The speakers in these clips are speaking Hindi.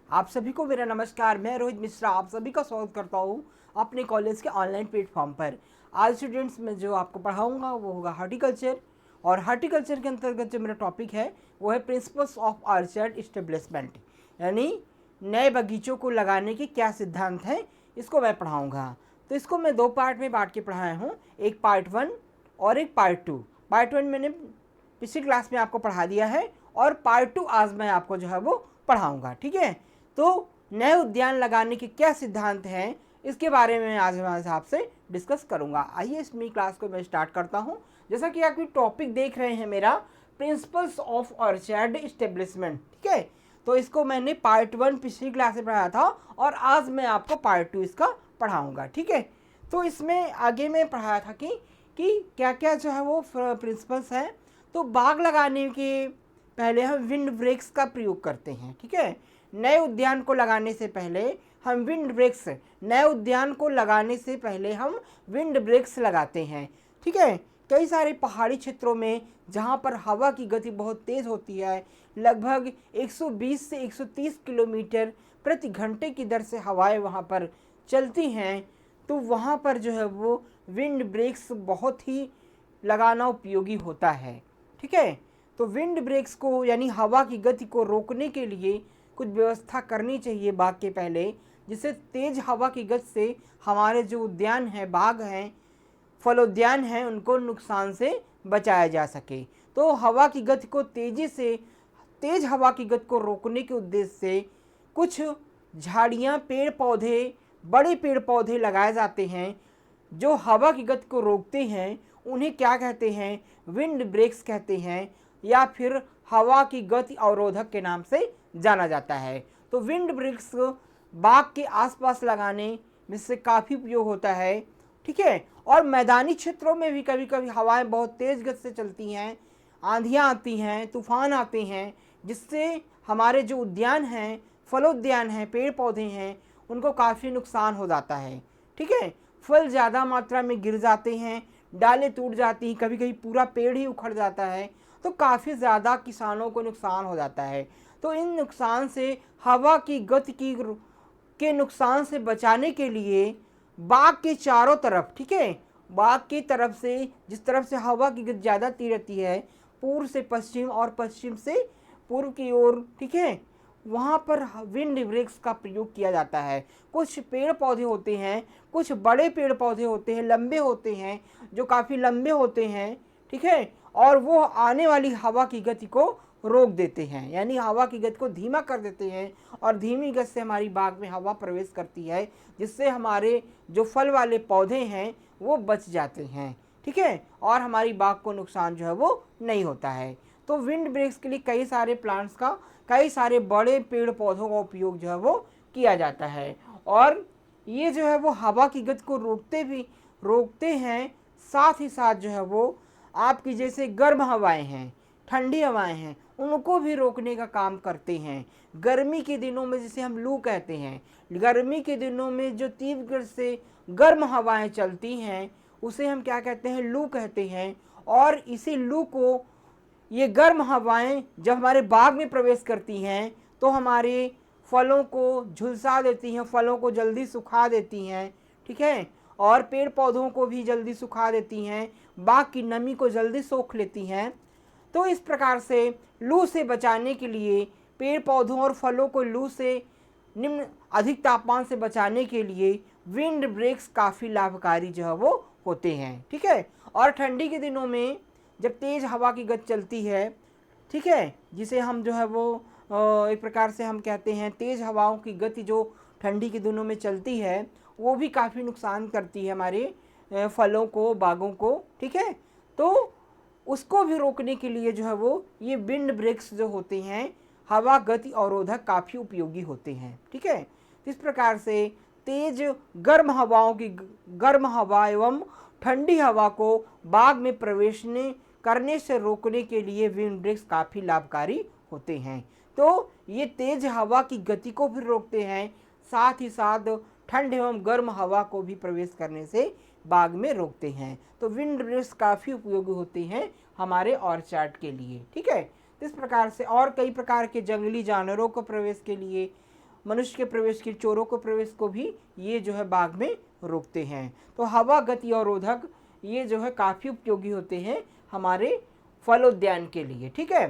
आप सभी को मेरा नमस्कार। मैं रोहित मिश्रा आप सभी का स्वागत करता हूँ अपने कॉलेज के ऑनलाइन प्लेटफॉर्म पर। आज स्टूडेंट्स मैं जो आपको पढ़ाऊँगा वो होगा हॉर्टिकल्चर। और हॉर्टिकल्चर के अंतर्गत जो मेरा टॉपिक है वो है प्रिंसिपल्स ऑफ ऑर्चर्ड इस्टेब्लिशमेंट, यानी नए बगीचों को लगाने के क्या सिद्धांत हैं, इसको मैं पढ़ाऊँगा। तो इसको मैं 2 पार्ट में बांट के पढ़ाया हूँ, एक पार्ट 1 और एक पार्ट 2। पार्ट 1 मैंने पिछली क्लास में आपको पढ़ा दिया है और पार्ट 2 आज मैं आपको जो है वो पढ़ाऊँगा। ठीक है, तो नए उद्यान लगाने के क्या सिद्धांत हैं, इसके बारे में आज मैं आपसे डिस्कस करूंगा। आइए इस मेरी क्लास को मैं स्टार्ट करता हूं। जैसा कि आप टॉपिक देख रहे हैं मेरा प्रिंसिपल्स ऑफ ऑर्चर्ड इस्टेब्लिशमेंट। ठीक है, तो इसको मैंने पार्ट 1 पिछली क्लास में पढ़ाया था और आज मैं आपको पार्ट 2 इसका पढ़ाऊंगा। ठीक है, तो इसमें आगे मैं पढ़ाया था कि क्या क्या जो है वो प्रिंसिपल्स हैं। तो बाग लगाने के पहले हम विंड ब्रेक्स का प्रयोग करते हैं। ठीक है, नए उद्यान को लगाने से पहले हम विंड ब्रेक्स नए उद्यान को लगाने से पहले हम विंड ब्रेक्स लगाते हैं। ठीक है, कई सारे पहाड़ी क्षेत्रों में जहाँ पर हवा की गति बहुत तेज़ होती है, लगभग 120 से 130 किलोमीटर प्रति घंटे की दर से हवाएं वहाँ पर चलती हैं, तो वहाँ पर जो है वो विंड ब्रेक्स बहुत ही लगाना उपयोगी होता है। ठीक है, तो विंड ब्रेक्स को यानी हवा की गति को रोकने के लिए कुछ व्यवस्था करनी चाहिए बाग के पहले, जिससे तेज हवा की गति से हमारे जो उद्यान हैं, बाग हैं, फलोद्यान हैं, उनको नुकसान से बचाया जा सके। तो हवा की गति को तेज हवा की गति को रोकने के उद्देश्य से कुछ झाड़ियाँ, पेड़ पौधे, बड़े पेड़ पौधे लगाए जाते हैं जो हवा की गति को रोकते हैं। उन्हें क्या कहते हैं? विंड ब्रेक्स कहते हैं, या फिर हवा की गति अवरोधक के नाम से जाना जाता है। तो विंड ब्रेक्स बाग के आसपास लगाने में से काफ़ी उपयोग होता है। ठीक है, और मैदानी क्षेत्रों में भी कभी कभी हवाएं बहुत तेज़ गति से चलती हैं, आंधियाँ आती हैं, तूफान आते हैं, जिससे हमारे जो उद्यान हैं, फलोद्यान हैं, पेड़ पौधे हैं, उनको काफ़ी नुकसान हो जाता है। ठीक है, फल ज़्यादा मात्रा में गिर जाते हैं, डालें टूट जाती हैं, कभी कभी पूरा पेड़ ही उखड़ जाता है, तो काफ़ी ज़्यादा किसानों को नुकसान हो जाता है। तो इन नुकसान से हवा की गति के नुकसान से बचाने के लिए बाग के चारों तरफ, ठीक है, बाग की तरफ से जिस तरफ से हवा की गति ज़्यादा तेज रहती है, पूर्व से पश्चिम और पश्चिम से पूर्व की ओर, ठीक है, वहाँ पर विंड ब्रेक्स का प्रयोग किया जाता है। कुछ पेड़ पौधे होते हैं, कुछ बड़े पेड़ पौधे होते हैं, लंबे होते हैं, जो काफ़ी लंबे होते हैं। ठीक है, और वो आने वाली हवा की गति को रोक देते हैं, यानी हवा की गति को धीमा कर देते हैं, और धीमी गति से हमारी बाग में हवा प्रवेश करती है, जिससे हमारे जो फल वाले पौधे हैं वो बच जाते हैं। ठीक है, और हमारी बाग को नुकसान जो है वो नहीं होता है। तो विंड ब्रेक्स के लिए कई सारे बड़े पेड़ पौधों का उपयोग जो है वो किया जाता है, और ये जो है वो हवा की गति को रोकते हैं। साथ ही साथ जो है वो आपकी जैसे गर्म हवाएं हैं, ठंडी हवाएं हैं, उनको भी रोकने का काम करते हैं। गर्मी के दिनों में जिसे हम लू कहते हैं, गर्मी के दिनों में जो तीव्र से गर्म हवाएं चलती हैं उसे हम क्या कहते हैं? लू कहते हैं। और इसी लू को, ये गर्म हवाएं जब हमारे बाग में प्रवेश करती हैं तो हमारे फलों को झुलसा देती हैं, फलों को जल्दी सुखा देती हैं। ठीक है, और पेड़ पौधों को भी जल्दी सुखा देती हैं, बाग की नमी को जल्दी सोख लेती हैं। तो इस प्रकार से लू से बचाने के लिए, पेड़ पौधों और फलों को लू से, निम्न अधिक तापमान से बचाने के लिए विंड ब्रेक्स काफ़ी लाभकारी जो है वो होते हैं। ठीक है, और ठंडी के दिनों में जब तेज़ हवा की गति चलती है, ठीक है, जिसे हम जो है वो एक प्रकार से हम कहते हैं तेज़ हवाओं की गति जो ठंडी के दिनों में चलती है, वो भी काफ़ी नुकसान करती है हमारे फलों को, बागों को। ठीक है, तो उसको भी रोकने के लिए जो है वो ये विंड ब्रेक्स जो होते हैं, हवा गति अवरोधक, काफ़ी उपयोगी होते हैं। ठीक है, इस प्रकार से तेज गर्म हवा एवं ठंडी हवा को बाग में प्रवेश करने से रोकने के लिए विंड ब्रेक्स काफ़ी लाभकारी होते हैं। तो ये तेज हवा की गति को भी रोकते हैं, साथ ही साथ ठंड एवं गर्म हवा को भी प्रवेश करने से बाग में रोकते हैं। तो विंड ब्रेक्स काफ़ी उपयोगी होते हैं हमारे ऑर्चर्ड के लिए। ठीक है, इस प्रकार से और कई प्रकार के जंगली जानवरों को प्रवेश के लिए, मनुष्य के प्रवेश की, चोरों को प्रवेश को भी ये जो है बाग में रोकते हैं। तो हवा गति अवरोधक ये जो है काफ़ी उपयोगी होते हैं हमारे फल उद्यान के लिए। ठीक है,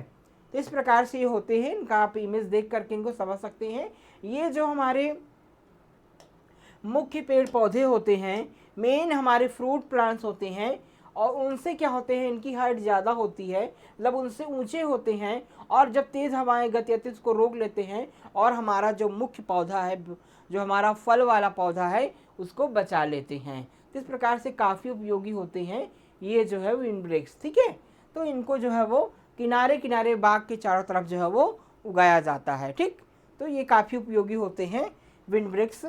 तो इस प्रकार से ये होते हैं, इनका आप इमेज देख करके इनको समझ सकते हैं। ये जो हमारे मुख्य पेड़ पौधे होते हैं, मेन हमारे फ्रूट प्लांट्स होते हैं, और उनसे क्या होते हैं, इनकी हाइट ज़्यादा होती है, मतलब उनसे ऊंचे होते हैं, और जब तेज़ हवाएं गति आती है उसको रोक लेते हैं, और हमारा जो मुख्य पौधा है, जो हमारा फल वाला पौधा है, उसको बचा लेते हैं। तो इस प्रकार से काफ़ी उपयोगी होते हैं ये जो है विंड ब्रेक्स। ठीक है, तो इनको जो है वो किनारे किनारे बाग के चारों तरफ जो है वो उगाया जाता है। ठीक, तो ये काफ़ी उपयोगी होते हैं विंड ब्रेक्स।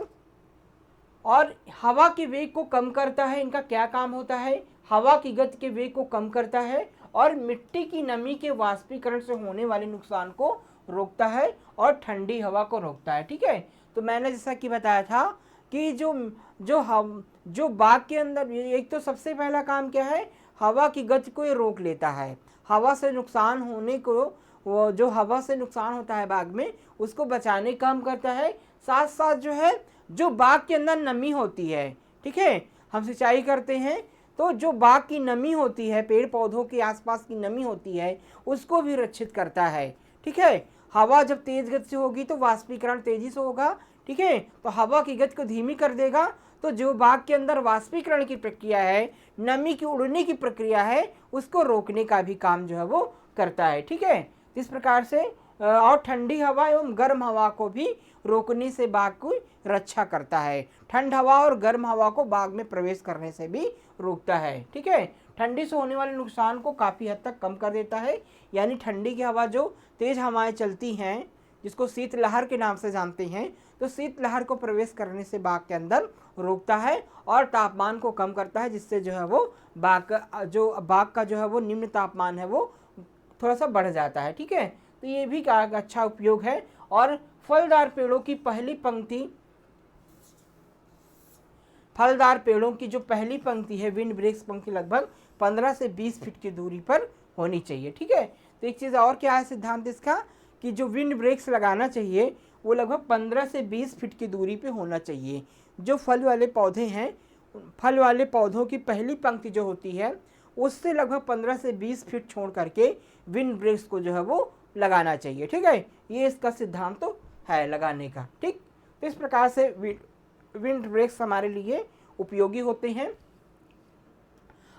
और हवा के वेग को कम करता है, इनका क्या काम होता है, हवा की गति के वेग को कम करता है, और मिट्टी की नमी के वाष्पीकरण से होने वाले नुकसान को रोकता है, और ठंडी हवा को रोकता है। ठीक है, तो मैंने जैसा कि बताया था कि जो बाग के अंदर, एक तो सबसे पहला काम क्या है, हवा की गति को ये रोक लेता है। हवा से नुकसान होने को, वो जो हवा से नुकसान होता है बाग में, उसको बचाने का काम करता है। साथ साथ जो है, जो बाग के अंदर नमी होती है, ठीक है, हम सिंचाई करते हैं तो जो बाग की नमी होती है, पेड़ पौधों के आसपास की नमी होती है, उसको भी रक्षित करता है। ठीक है, हवा जब तेज गति से होगी तो वाष्पीकरण तेजी से होगा। ठीक है, तो हवा की गति को धीमी कर देगा, तो जो बाग के अंदर वाष्पीकरण की प्रक्रिया है, नमी की उड़ने की प्रक्रिया है, उसको रोकने का भी काम जो है वो करता है। ठीक है, इस प्रकार से और ठंडी हवा एवं गर्म हवा को भी रोकने से बाग की रक्षा करता है। ठंड हवा और गर्म हवा को बाग में प्रवेश करने से भी रोकता है। ठीक है, ठंडी से होने वाले नुकसान को काफ़ी हद तक कम कर देता है। यानी ठंडी की हवा, जो तेज़ हवाएं चलती हैं, जिसको शीतलहर के नाम से जानते हैं, तो शीतलहर को प्रवेश करने से बाग के अंदर रोकता है और तापमान को कम करता है, जिससे जो है वो बाग का जो है वो निम्न तापमान है वो थोड़ा सा बढ़ जाता है। ठीक है, तो ये भी का अच्छा उपयोग है। और फलदार पेड़ों की पहली पंक्ति, फलदार पेड़ों की जो पहली पंक्ति है, विंड ब्रेक्स पंक्ति, लगभग 15 से 20 फीट की दूरी पर होनी चाहिए। ठीक है, तो एक चीज़ और क्या है सिद्धांत इसका, कि जो विंड ब्रेक्स लगाना चाहिए वो लगभग 15 से 20 फीट की दूरी पे होना चाहिए। जो फल वाले पौधे हैं, फल वाले पौधों की पहली पंक्ति जो होती है, उससे लगभग 15 से 20 फीट छोड़ करके विंड ब्रेक्स को जो है वो लगाना चाहिए। ठीक है, ये इसका सिद्धांत तो है लगाने का। ठीक, तो इस प्रकार से विंड ब्रेक्स हमारे लिए उपयोगी होते हैं।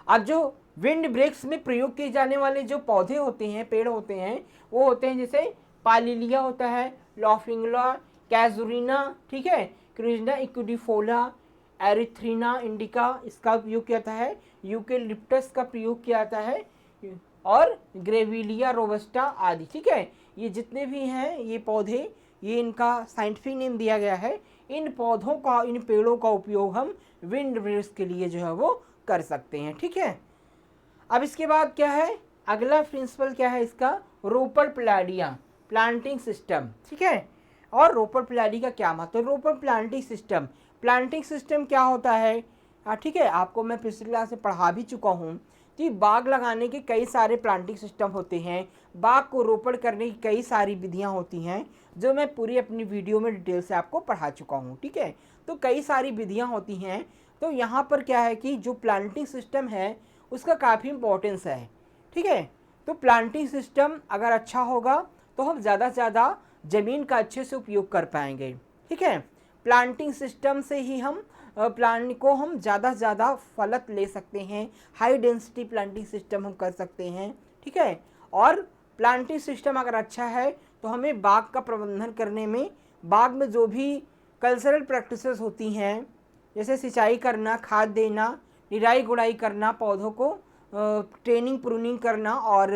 अब जो विंड ब्रेक्स में प्रयोग किए जाने वाले जो पौधे होते हैं, पेड़ होते हैं, वो होते हैं जैसे पालिलिया होता है, लॉफिंगला, कैजुरिना, ठीक है, क्रिजना इक्विडिफोला, एरिथ्रीना इंडिका, इसका उपयोग किया जाता है। यूकेलिप्टस का प्रयोग किया जाता है, और ग्रेविलिया रोबस्टा आदि। ठीक है, ये जितने भी हैं ये पौधे, ये इनका साइंटिफिक नेम दिया गया है। इन पौधों का, इन पेड़ों का उपयोग हम विंड ब्रेक्स के लिए जो है वो कर सकते हैं। ठीक है, अब इसके बाद क्या है, अगला प्रिंसिपल क्या है इसका, रोपर प्लाडिया, प्लांटिंग सिस्टम। ठीक है, और रोपर प्लाडी का क्या महत्व है, proper planting system, planting system क्या होता है, ठीक है, आपको मैं पिछली क्लास में पढ़ा भी चुका हूँ कि बाग लगाने के कई सारे प्लांटिंग सिस्टम होते हैं, बाग को रोपण करने की कई सारी विधियाँ होती हैं, जो मैं पूरी अपनी वीडियो में डिटेल से आपको पढ़ा चुका हूँ। ठीक है, तो कई सारी विधियाँ होती हैं। तो यहाँ पर क्या है कि जो प्लांटिंग सिस्टम है उसका काफ़ी इम्पोर्टेंस है। ठीक है, तो प्लांटिंग सिस्टम अगर अच्छा होगा तो हम ज़्यादा से ज़्यादा ज़मीन का अच्छे से उपयोग कर पाएंगे। ठीक है, प्लांटिंग सिस्टम से ही हम प्लांट को हम ज़्यादा से ज़्यादा फलत ले सकते हैं, हाई डेंसिटी प्लांटिंग सिस्टम हम कर सकते हैं। ठीक है, और प्लांटिंग सिस्टम अगर अच्छा है तो हमें बाग का प्रबंधन करने में, बाग में जो भी कल्चरल प्रैक्टिसेस होती हैं, जैसे सिंचाई करना, खाद देना, निराई गुड़ाई करना, पौधों को ट्रेनिंग प्रूनिंग करना, और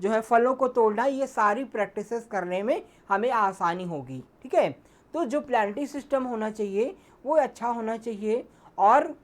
जो है फलों को तोड़ना, ये सारी प्रैक्टिसेस करने में हमें आसानी होगी। ठीक है, तो जो प्लांटिंग सिस्टम होना चाहिए वो अच्छा होना चाहिए, और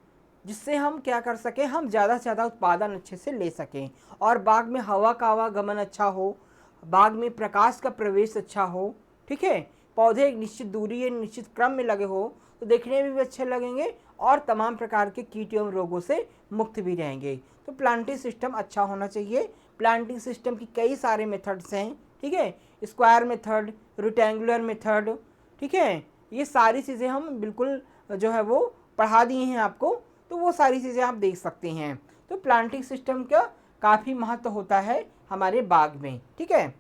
जिससे हम क्या कर सकें, हम ज़्यादा से ज़्यादा उत्पादन अच्छे से ले सकें, और बाग में हवा का आवागमन अच्छा हो, बाग में प्रकाश का प्रवेश अच्छा हो। ठीक है, पौधे एक निश्चित दूरी, एक निश्चित क्रम में लगे हो तो देखने में भी अच्छे लगेंगे, और तमाम प्रकार के कीट एवं रोगों से मुक्त भी रहेंगे। तो प्लांटिंग सिस्टम अच्छा होना चाहिए। प्लांटिंग सिस्टम की कई सारे मेथड्स हैं। ठीक है, स्क्वायर मेथड, रेक्टेंगुलर मेथड, ठीक है। ये सारी चीज़ें हम बिल्कुल जो है वो पढ़ा दिए हैं आपको, तो वो सारी चीज़ें आप देख सकते हैं। तो प्लांटिंग सिस्टम का काफ़ी महत्व होता है हमारे बाग में, ठीक है।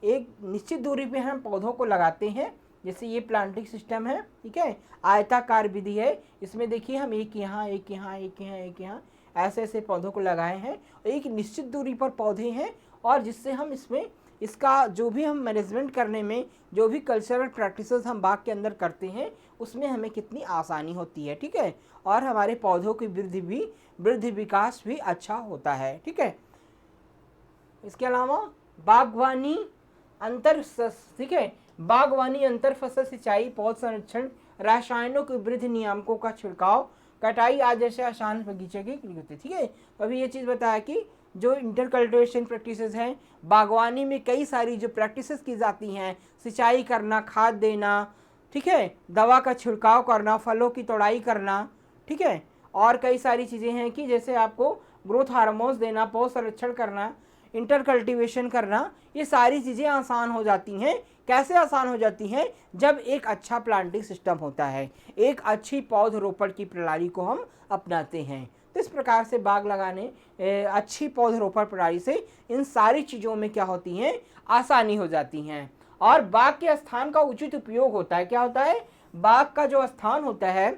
एक निश्चित दूरी पे हम पौधों को लगाते हैं, जैसे ये प्लांटिंग सिस्टम है, ठीक है, आयताकार विधि है। इसमें देखिए हम एक यहाँ, एक यहाँ, एक यहाँ, एक यहाँ, ऐसे ऐसे पौधों को लगाए हैं। एक निश्चित दूरी पर पौधे हैं, और जिससे हम इसमें इसका जो भी हम मैनेजमेंट करने में, जो भी कल्चरल प्रैक्टिसेस हम बाग के अंदर करते हैं, उसमें हमें कितनी आसानी होती है, ठीक है। और हमारे पौधों की वृद्धि विकास भी अच्छा होता है, ठीक है। इसके अलावा बागवानी अंतर, ठीक है, बागवानी अंतर फसल सिंचाई, पौध संरक्षण, रासायनों के वृद्धि नियामकों का छिड़काव, कटाई आदि जैसे आसान बगीचे की क्रिया होती है, ठीक है। तो अभी ये चीज़ बताया कि जो इंटर कल्टिवेशन प्रैक्टिसेस हैं, बागवानी में कई सारी जो प्रैक्टिसेस की जाती हैं, सिंचाई करना, खाद देना, ठीक है, दवा का छिड़काव करना, फलों की तोड़ाई करना, ठीक है, और कई सारी चीज़ें हैं कि जैसे आपको ग्रोथ हार्मोन्स देना, पौध संरक्षण करना, इंटर कल्टिवेशन करना, ये सारी चीज़ें आसान हो जाती हैं। कैसे आसान हो जाती हैं? जब एक अच्छा प्लांटिंग सिस्टम होता है, एक अच्छी पौधरोपण की प्रणाली को हम अपनाते हैं। तो इस प्रकार से बाग लगाने, अच्छी पौधरोपण प्रणाली से इन सारी चीज़ों में क्या होती हैं, आसानी हो जाती हैं। और बाग के स्थान का उचित उपयोग होता है। क्या होता है? बाग का जो स्थान होता है,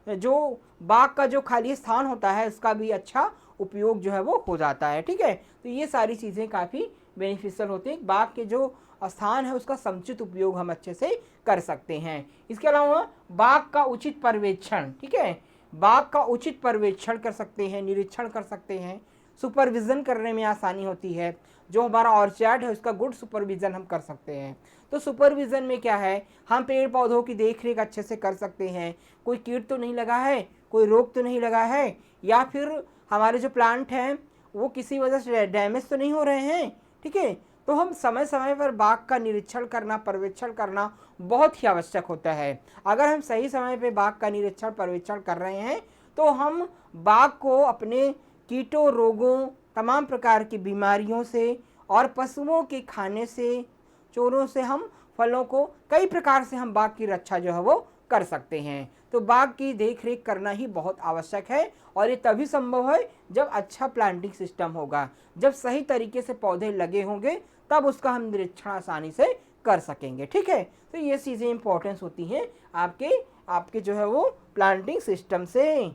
जो बाग का जो खाली स्थान होता है, उसका भी अच्छा उपयोग जो है वो हो जाता है, ठीक है। तो ये सारी चीज़ें काफ़ी बेनिफिशियल होती हैं। बाग के जो स्थान है उसका समुचित उपयोग हम अच्छे से कर सकते हैं। इसके अलावा बाग का उचित पर्यवेक्षण, ठीक है, बाग का उचित पर्यवेक्षण कर सकते हैं, निरीक्षण कर सकते हैं, सुपरविज़न करने में आसानी होती है। जो हमारा ऑर्चर्ड है उसका गुड सुपरविज़न हम कर सकते हैं। तो सुपरविज़न में क्या है, हम पेड़ पौधों की देखरेख अच्छे से कर सकते हैं। कोई कीट तो नहीं लगा है, कोई रोग तो नहीं लगा है, या फिर हमारे जो प्लांट हैं वो किसी वजह से डैमेज तो नहीं हो रहे हैं, ठीक है। तो हम समय समय पर बाग का निरीक्षण करना, पर्यवेक्षण करना बहुत ही आवश्यक होता है। अगर हम सही समय पे बाग का निरीक्षण पर्यवेक्षण कर रहे हैं तो हम बाग को अपने कीटों, रोगों, तमाम प्रकार की बीमारियों से और पशुओं के खाने से, चोरों से हम फलों को कई प्रकार से हम बाग की रक्षा जो है वो कर सकते हैं। तो बाग की देख रेख करना ही बहुत आवश्यक है, और ये तभी संभव है जब अच्छा प्लांटिंग सिस्टम होगा। जब सही तरीके से पौधे लगे होंगे तब उसका हम निरीक्षण आसानी से कर सकेंगे, ठीक है। तो ये चीज़ें इंपॉर्टेंस होती हैं आपके जो है वो प्लांटिंग सिस्टम से।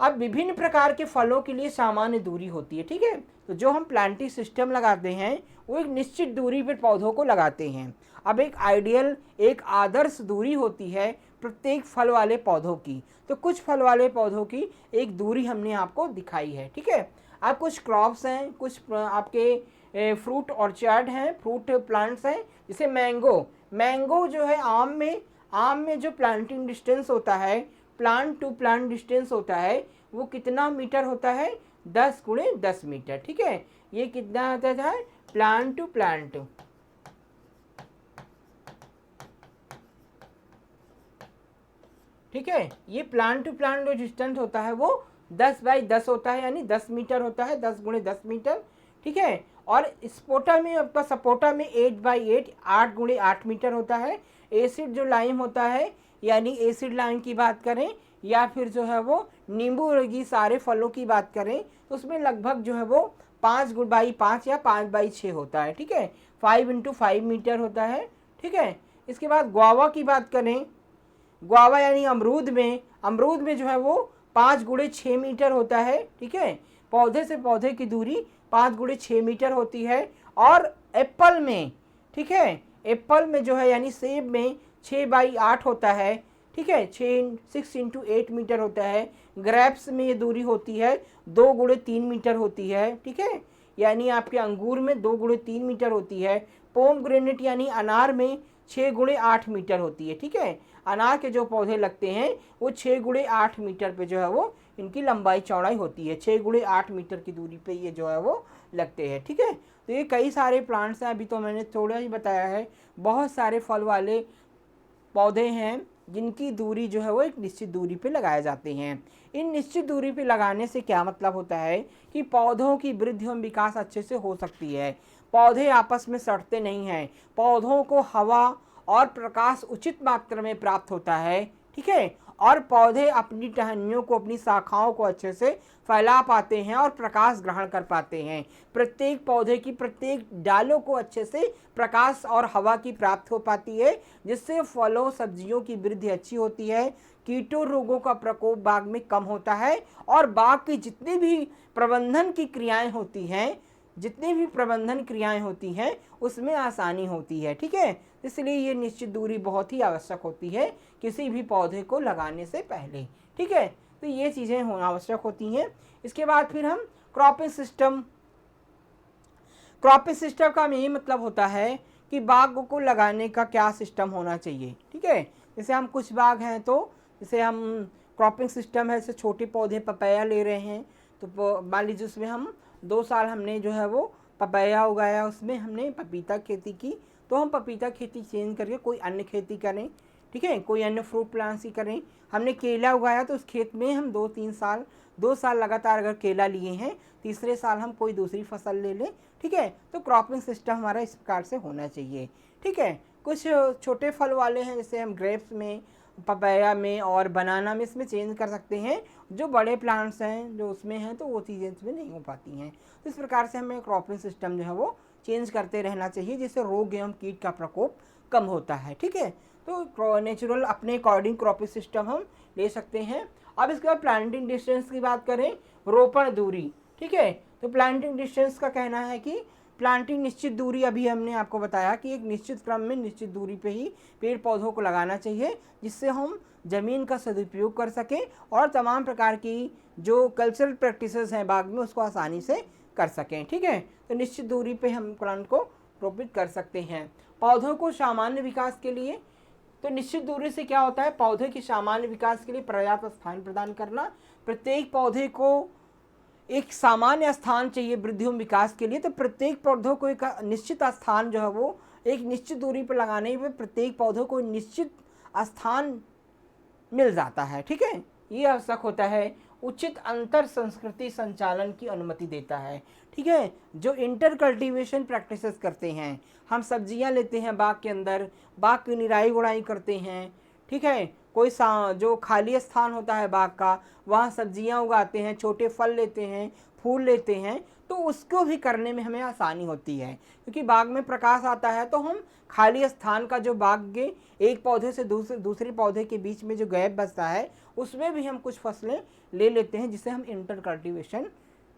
अब विभिन्न प्रकार के फलों के लिए सामान्य दूरी होती है, ठीक है। तो जो हम प्लांटिंग सिस्टम लगाते हैं वो एक निश्चित दूरी पर पौधों को लगाते हैं। अब एक आइडियल, एक आदर्श दूरी होती है प्रत्येक फल वाले पौधों की। तो कुछ फल वाले पौधों की एक दूरी हमने आपको दिखाई है, ठीक है। अब कुछ क्रॉप्स हैं, कुछ आपके फ्रूट ऑर्चर्ड हैं, फ्रूट प्लांट्स हैं, जैसे मैंगो जो है आम में जो प्लांटिंग डिस्टेंस होता है, प्लांट टू प्लांट डिस्टेंस होता है, वो कितना मीटर होता है? 10 × 10 मीटर, ठीक है। ये कितना होता है? प्लांट टू प्लांट, ठीक है। ये प्लांट टू प्लांट जो डिस्टेंस होता है वो 10×10 होता है, यानी 10 मीटर होता है, 10 × 10 मीटर, ठीक है। और स्पोटा में, आपका सपोटा में 8×8, 8×8 मीटर होता है। एसिड जो लाइम होता है, यानी एसिड लाइम की बात करें, या फिर जो है वो नींबू रगी सारे फलों की बात करें, तो उसमें लगभग जो है वो 5×5 या 5×6 होता है, ठीक है। 5×5 मीटर होता है, ठीक है। इसके बाद गुआवा की बात करें, गुआवा यानी अमरूद में जो है वो 5×6 मीटर होता है, ठीक है। पौधे से पौधे की दूरी 5×6 मीटर होती है। और एप्पल में, ठीक है, एप्पल में जो है यानी सेब में 6×8 होता है, ठीक है, 6×8 मीटर होता है। ग्रेप्स में ये दूरी होती है 2×3 मीटर होती है, ठीक है, यानी आपके अंगूर में 2×3 मीटर होती है। पोमग्रेनेट यानी अनार में 6×8 मीटर होती है, ठीक है। अनार के जो पौधे लगते हैं वो 6×8 मीटर पे जो है वो इनकी लंबाई चौड़ाई होती है। 6×8 मीटर की दूरी पे ये जो है वो लगते हैं, ठीक है। तो ये कई सारे प्लांट्स हैं, अभी तो मैंने थोड़ा ही बताया है। बहुत सारे फल वाले पौधे हैं जिनकी दूरी जो है वो एक निश्चित दूरी पे लगाए जाते हैं। इन निश्चित दूरी पे लगाने से क्या मतलब होता है कि पौधों की वृद्धि एवं विकास अच्छे से हो सकती है। पौधे आपस में सड़ते नहीं हैं, पौधों को हवा और प्रकाश उचित मात्रा में प्राप्त होता है, ठीक है, और पौधे अपनी टहनियों को, अपनी शाखाओं को अच्छे से फैला पाते हैं और प्रकाश ग्रहण कर पाते हैं। प्रत्येक पौधे की प्रत्येक डालों को अच्छे से प्रकाश और हवा की प्राप्त हो पाती है, जिससे फलों सब्जियों की वृद्धि अच्छी होती है, कीटों रोगों का प्रकोप बाग में कम होता है और बाग की जितनी भी प्रबंधन की क्रियाएं होती हैं, जितनी भी प्रबंधन क्रियाएं होती हैं उसमें आसानी होती है, ठीक है। इसलिए ये निश्चित दूरी बहुत ही आवश्यक होती है किसी भी पौधे को लगाने से पहले, ठीक है। तो ये चीज़ें होना आवश्यक होती हैं। इसके बाद फिर हम क्रॉपिंग सिस्टम का यही मतलब होता है कि बाग को लगाने का क्या सिस्टम होना चाहिए, ठीक है। जैसे हम कुछ बाग हैं तो जैसे हम क्रॉपिंग सिस्टम है, जैसे छोटे पौधे पपाया ले रहे हैं तो मान लीजिए उसमें हम 2 साल हमने जो है वो पपाया उगाया, उसमें हमने पपीता खेती की, तो हम पपीता खेती चेंज करके कोई अन्य खेती करें, ठीक है, कोई अन्य फ्रूट प्लांट्स ही करें। हमने केला उगाया तो उस खेत में हम 2 साल लगातार अगर केला लिए हैं, तीसरे साल हम कोई दूसरी फसल ले लें, ठीक है। तो क्रॉपिंग सिस्टम हमारा इस प्रकार से होना चाहिए, ठीक है। कुछ छोटे फल वाले हैं जैसे हम ग्रेप्स में, पपाया में और बनाना में इसमें चेंज कर सकते हैं। जो बड़े प्लांट्स हैं जो उसमें हैं तो वो चीज़ें इसमें नहीं हो पाती हैं। तो इस प्रकार से हमें क्रॉपिंग सिस्टम जो है वो चेंज करते रहना चाहिए, जिससे रोग एवं कीट का प्रकोप कम होता है, ठीक है। तो नेचुरल अपने अकॉर्डिंग क्रॉपिंग सिस्टम हम ले सकते हैं। अब इसके बाद प्लांटिंग डिस्टेंस की बात करें, रोपण दूरी, ठीक है। तो प्लांटिंग डिस्टेंस का कहना है कि प्लांटिंग निश्चित दूरी, अभी हमने आपको बताया कि एक निश्चित क्रम में निश्चित दूरी पे ही पेड़ पौधों को लगाना चाहिए, जिससे हम ज़मीन का सदुपयोग कर सकें और तमाम प्रकार की जो कल्चरल प्रैक्टिसेस हैं बाग में उसको आसानी से कर सकें, ठीक है। तो निश्चित दूरी पे हम प्लांट को रोपित कर सकते हैं। पौधों को सामान्य विकास के लिए, तो निश्चित दूरी से क्या होता है, पौधे के सामान्य विकास के लिए पर्याप्त स्थान प्रदान करना। प्रत्येक पौधे को एक सामान्य स्थान चाहिए वृद्धि एवं विकास के लिए, तो प्रत्येक पौधों को एक निश्चित स्थान जो है वो एक निश्चित दूरी पर लगाने में प्रत्येक पौधों को निश्चित स्थान मिल जाता है, ठीक है। ये आवश्यक होता है। उचित अंतर संस्कृति संचालन की अनुमति देता है, ठीक है। जो इंटर कल्टीवेशन प्रैक्टिसेस करते हैं, हम सब्जियां लेते हैं बाग के अंदर, बाग की निराई गुड़ाई करते हैं, ठीक है। कोई जो खाली स्थान होता है बाग का, वहाँ सब्जियां उगाते हैं, छोटे फल लेते हैं, फूल लेते हैं, तो उसको भी करने में हमें आसानी होती है, क्योंकि बाग में प्रकाश आता है तो हम खाली स्थान का जो बाग के एक पौधे से दूसरे पौधे के बीच में जो गैप बचता है उसमें भी हम कुछ फसलें ले लेते हैं, जिसे हम इंटर कल्टीवेशन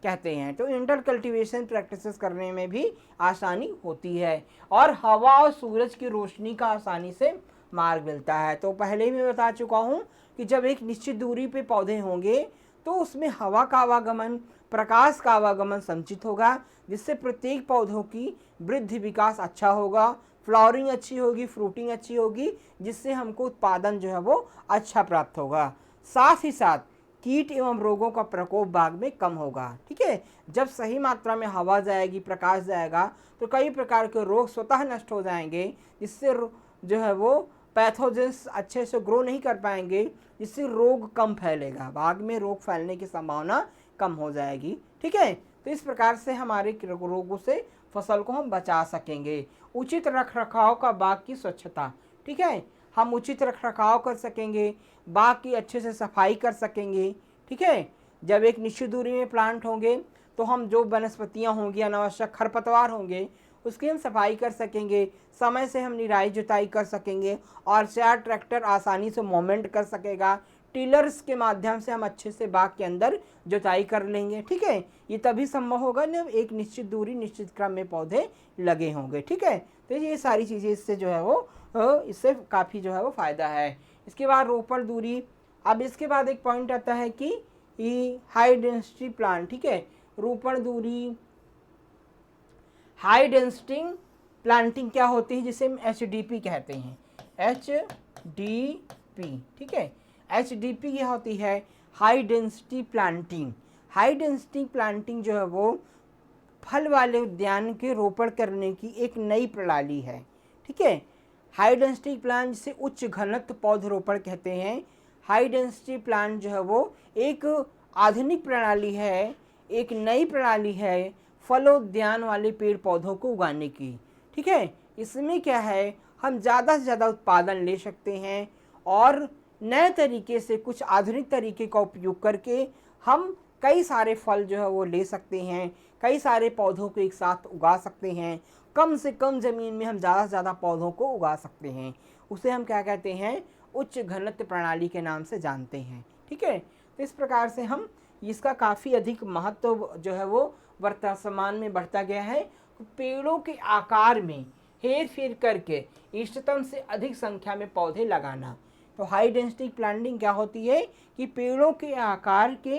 कहते हैं। तो इंटर कल्टीवेशन प्रैक्टिसेस करने में भी आसानी होती है और हवा और सूरज की रोशनी का आसानी से मार्ग मिलता है। तो पहले ही मैं बता चुका हूँ कि जब एक निश्चित दूरी पे पौधे होंगे तो उसमें हवा का आवागमन, प्रकाश का आवागमन संचित होगा, जिससे प्रत्येक पौधों की वृद्धि विकास अच्छा होगा, फ्लावरिंग अच्छी होगी, फ्रूटिंग अच्छी होगी, जिससे हमको उत्पादन जो है वो अच्छा प्राप्त होगा। साथ ही साथ कीट एवं रोगों का प्रकोप बाग में कम होगा, ठीक है। जब सही मात्रा में हवा जाएगी, प्रकाश जाएगा, तो कई प्रकार के रोग स्वतः नष्ट हो जाएंगे, जिससे जो है वो पैथोजेंस अच्छे से ग्रो नहीं कर पाएंगे, जिससे रोग कम फैलेगा, बाग में रोग फैलने की संभावना कम हो जाएगी, ठीक है। तो इस प्रकार से हमारे रोगों से फसल को हम बचा सकेंगे। उचित रख रखाव का बाग की स्वच्छता, ठीक है, हम उचित रख रखाव कर सकेंगे, बाग की अच्छे से सफाई कर सकेंगे, ठीक है। जब एक निश्चित दूरी में प्लांट होंगे तो हम जो वनस्पतियां होंगी, अनावश्यक खरपतवार होंगे, उसकी हम सफाई कर सकेंगे, समय से हम निराई जुताई कर सकेंगे और 4 ट्रैक्टर आसानी से मूवमेंट कर सकेगा। टिलर्स के माध्यम से हम अच्छे से बाग के अंदर जुताई कर लेंगे, ठीक है। ये तभी संभव होगा जब एक निश्चित दूरी, निश्चित क्रम में पौधे लगे होंगे, ठीक है। तो ये सारी चीज़ें इससे जो है वो इससे काफ़ी जो है वो फ़ायदा है। इसके बाद रोपण दूरी। अब इसके बाद एक पॉइंट आता है कि हाई डेंसिटी प्लांट, ठीक है। रोपण दूरी, हाई डेंसिटी प्लांटिंग क्या होती है, जिसे हम HDP कहते हैं, HDP, ठीक है। HDP क्या होती है, high density planting. High density planting जो है वो फल वाले उद्यान के रोपण करने की एक नई प्रणाली है, ठीक है। हाई डेंसिटी प्लांट जिसे उच्च घनत्व पौधरोपण कहते हैं। हाई डेंसिटी प्लांट जो है वो एक आधुनिक प्रणाली है, एक नई प्रणाली है फलोद्यान वाले पेड़ पौधों को उगाने की, ठीक है। इसमें क्या है, हम ज़्यादा से ज़्यादा उत्पादन ले सकते हैं और नए तरीके से कुछ आधुनिक तरीके का उपयोग करके हम कई सारे फल जो है वो ले सकते हैं, कई सारे पौधों को एक साथ उगा सकते हैं, कम से कम ज़मीन में हम ज़्यादा से ज़्यादा पौधों को उगा सकते हैं। उसे हम क्या कहते हैं, उच्च घनत्व प्रणाली के नाम से जानते हैं। ठीक है, तो इस प्रकार से हम इसका काफ़ी अधिक महत्व जो है वो वर्तमान में बढ़ता गया है। पेड़ों के आकार में हेर फेर करके इष्टतम से अधिक संख्या में पौधे लगाना। तो हाई डेंसिटी प्लांटिंग क्या होती है कि पेड़ों के आकार के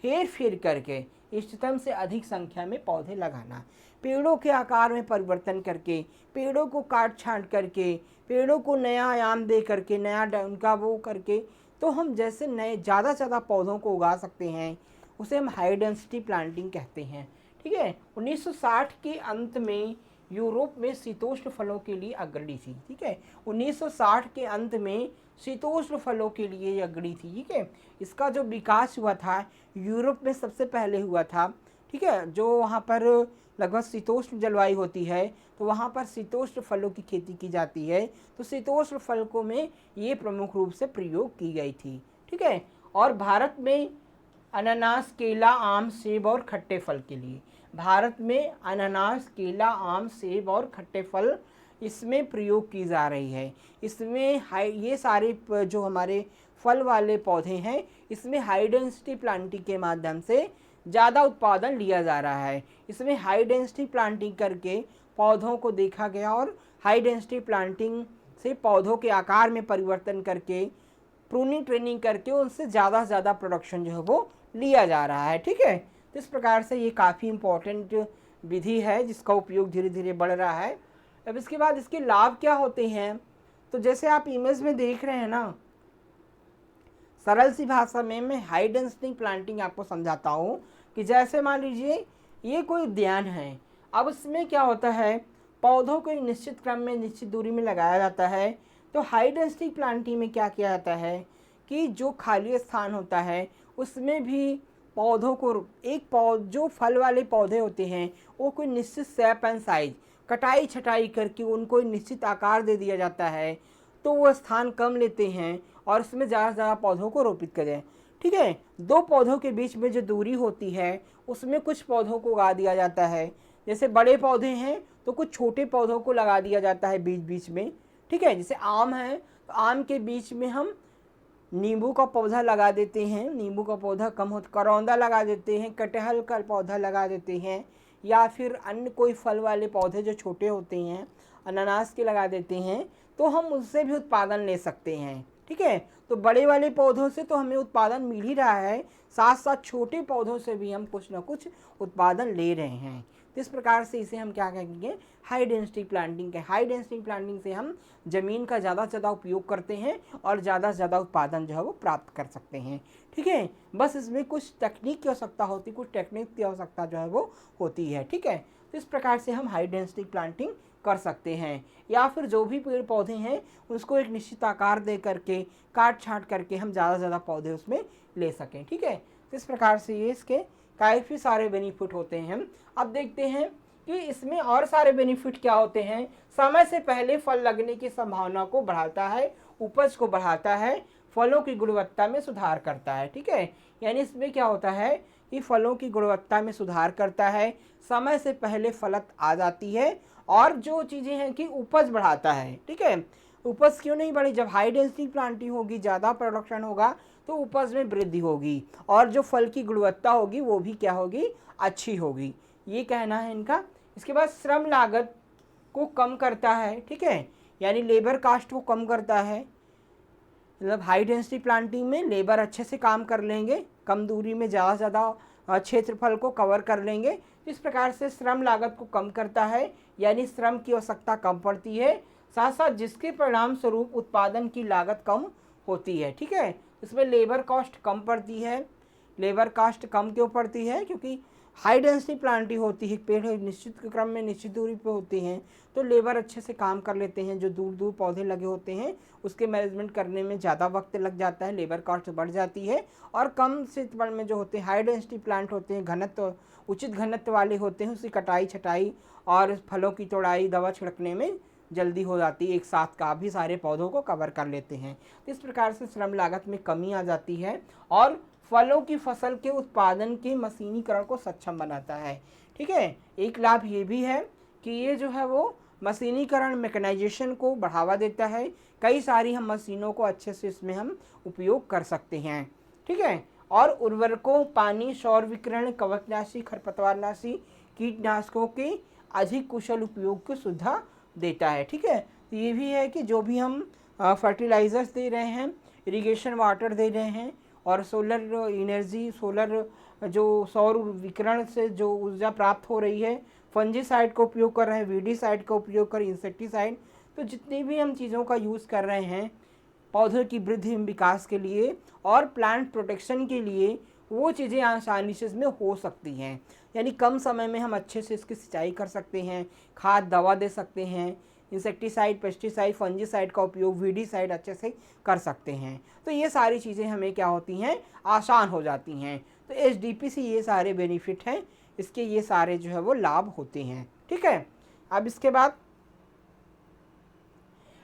हेर फेर करके इष्टतम से अधिक संख्या में पौधे लगाना। पेड़ों के आकार में परिवर्तन करके, पेड़ों को काट छांट करके, पेड़ों को नया आयाम दे करके, नया उनका वो करके, तो हम जैसे नए ज़्यादा से ज़्यादा पौधों को उगा सकते हैं, उसे हम हाई डेंसिटी प्लांटिंग कहते हैं। ठीक है, 1960 के अंत में यूरोप में शीतोष्ण फलों के लिए अग्रणी थी। ठीक है, 1960 के अंत में शीतोष्ण फलों के लिए अग्रणी थी। ठीक है, इसका जो विकास हुआ था यूरोप में सबसे पहले हुआ था। ठीक है, जो वहाँ पर लगभग शीतोष्ण जलवायु होती है, तो वहाँ पर शीतोष्ण फलों की खेती की जाती है। तो शीतोष्ण फलों में ये प्रमुख रूप से प्रयोग की गई थी। ठीक है, और भारत में अनानास, केला, आम, सेब और खट्टे फल के लिए, भारत में अनानास, केला, आम, सेब और खट्टे फल इसमें प्रयोग की जा रही है। इसमें ये सारे जो हमारे फल वाले पौधे हैं, इसमें हाई डेंसिटी प्लांटिंग के माध्यम से ज़्यादा उत्पादन लिया जा रहा है। इसमें हाई डेंसिटी प्लांटिंग करके पौधों को देखा गया और हाई डेंसिटी प्लांटिंग से पौधों के आकार में परिवर्तन करके, प्रूनिंग ट्रेनिंग करके उनसे ज़्यादा से ज़्यादा प्रोडक्शन जो है वो लिया जा रहा है। ठीक है, तो इस प्रकार से ये काफ़ी इम्पोर्टेंट विधि है जिसका उपयोग धीरे धीरे बढ़ रहा है। अब इसके बाद इसके लाभ क्या होते हैं, तो जैसे आप इमेज में देख रहे हैं ना, सरल सी भाषा में मैं हाई डेंसिटी प्लांटिंग आपको समझाता हूँ कि जैसे मान लीजिए ये कोई उद्यान है। अब इसमें क्या होता है, पौधों को एक निश्चित क्रम में, निश्चित दूरी में लगाया जाता है। तो हाई डेंसिटी प्लांटिंग में क्या किया जाता है कि जो खाली स्थान होता है उसमें भी पौधों को जो फल वाले पौधे होते हैं वो कोई निश्चित शेप एंड साइज कटाई छटाई करके उनको एक निश्चित आकार दे दिया जाता है, तो वो स्थान कम लेते हैं और उसमें ज़्यादा से ज़्यादा पौधों को रोपित करें। ठीक है, दो पौधों के बीच में जो दूरी होती है उसमें कुछ पौधों को उगा दिया जाता है। जैसे बड़े पौधे हैं तो कुछ छोटे पौधों को लगा दिया जाता है बीच बीच में। ठीक है, जैसे आम है तो आम के बीच में हम नींबू का पौधा लगा देते हैं, नींबू का पौधा कम हो करौंदा लगा देते हैं, कटहल का पौधा लगा देते हैं, या फिर अन्य कोई फल वाले पौधे जो छोटे होते हैं अनानास के लगा देते हैं, तो हम उससे भी उत्पादन ले सकते हैं। ठीक है, तो बड़े वाले पौधों से तो हमें उत्पादन मिल ही रहा है, साथ साथ छोटे पौधों से भी हम कुछ ना कुछ उत्पादन ले रहे हैं। तो इस प्रकार से इसे हम क्या कहेंगे, हाई डेंसिटी प्लांटिंग के। हाई डेंसिटी प्लांटिंग से हम ज़मीन का ज़्यादा से ज़्यादा उपयोग करते हैं और ज़्यादा से ज़्यादा उत्पादन जो है वो प्राप्त कर सकते हैं। ठीक है, बस इसमें कुछ तकनीक की आवश्यकता होती है, कुछ टेक्निक की आवश्यकता जो है वो होती है। ठीक है, तो इस प्रकार से हम हाई डेंसिटी प्लांटिंग कर सकते हैं, या फिर जो भी पेड़ पौधे हैं उसको एक निश्चित आकार दे करके, काट छांट करके हम ज़्यादा से ज़्यादा पौधे उसमें ले सकें। ठीक है, तो इस प्रकार से ये इसके काफ़ी सारे बेनिफिट होते हैं। अब देखते हैं कि इसमें और सारे बेनिफिट क्या होते हैं। समय से पहले फल लगने की संभावना को बढ़ाता है, उपज को बढ़ाता है, फलों की गुणवत्ता में सुधार करता है। ठीक है, यानी इसमें क्या होता है कि फलों की गुणवत्ता में सुधार करता है, समय से पहले फलत आ जाती है, और जो चीज़ें हैं कि उपज बढ़ाता है। ठीक है, उपज क्यों नहीं बढ़ी, जब हाई डेंसिटी प्लांटिंग होगी, ज़्यादा प्रोडक्शन होगा तो उपज में वृद्धि होगी और जो फल की गुणवत्ता होगी वो भी क्या होगी, अच्छी होगी। ये कहना है इनका। इसके बाद श्रम लागत को कम करता है। ठीक है, यानी लेबर कास्ट को कम करता है। मतलब हाई डेंसिटी प्लांटिंग में लेबर अच्छे से काम कर लेंगे, कम दूरी में ज़्यादा से ज़्यादा क्षेत्रफल को कवर कर लेंगे। इस प्रकार से श्रम लागत को कम करता है, यानी श्रम की आवश्यकता कम पड़ती है, साथ साथ जिसके परिणाम स्वरूप उत्पादन की लागत कम होती है। ठीक है, इसमें लेबर कॉस्ट कम पड़ती है। लेबर कॉस्ट कम क्यों पड़ती है, क्योंकि हाई डेंसिटी प्लांटिंग होती है, पेड़ निश्चित क्रम में निश्चित दूरी पे होते हैं, तो लेबर अच्छे से काम कर लेते हैं। जो दूर दूर पौधे लगे होते हैं उसके मैनेजमेंट करने में ज़्यादा वक्त लग जाता है, लेबर कॉस्ट बढ़ जाती है। और कम क्षेत्रफल में जो होते हैं हाई डेंसिटी प्लांट होते हैं, घनत्व उचित घनत्व वाले होते हैं, उसकी कटाई छटाई और फलों की तोड़ाई, दवा छिड़कने में जल्दी हो जाती है, एक साथ काफ़ी सारे पौधों को कवर कर लेते हैं। तो इस प्रकार से श्रम लागत में कमी आ जाती है और फलों की फसल के उत्पादन के मशीनीकरण को सक्षम बनाता है। ठीक है, एक लाभ ये भी है कि ये जो है वो मशीनीकरण मैकेनाइजेशन को बढ़ावा देता है। कई सारी हम मशीनों को अच्छे से इसमें हम उपयोग कर सकते हैं। ठीक है, और उर्वरकों, पानी, सौर विकिरण, कवकनाशी, खरपतवारनाशी, कीटनाशकों के अधिक कुशल उपयोग की सुविधा देता है। ठीक है, तो ये भी है कि जो भी हम फर्टिलाइजर्स दे रहे हैं, इरिगेशन वाटर दे रहे हैं और सोलर एनर्जी, सोलर जो सौर विकिरण से जो ऊर्जा प्राप्त हो रही है, फंजीसाइड का उपयोग कर रहे हैं, वीडीसाइड का उपयोग कर, इंसेक्टिसाइड, तो जितनी भी हम चीज़ों का यूज़ कर रहे हैं पौधों की वृद्धि एवं विकास के लिए और प्लांट प्रोटेक्शन के लिए, वो चीज़ें आसानी से इसमें हो सकती हैं। यानी कम समय में हम अच्छे से इसकी सिंचाई कर सकते हैं, खाद दवा दे सकते हैं, इंसेक्टिसाइड, पेस्टिसाइड, फंजीसाइड का उपयोग, वीडीसाइड अच्छे से कर सकते हैं। तो ये सारी चीज़ें हमें क्या होती हैं, आसान हो जाती हैं। तो एचडीपी से ये सारे बेनिफिट हैं, इसके ये सारे जो है वो लाभ होते हैं। ठीक है, अब इसके बाद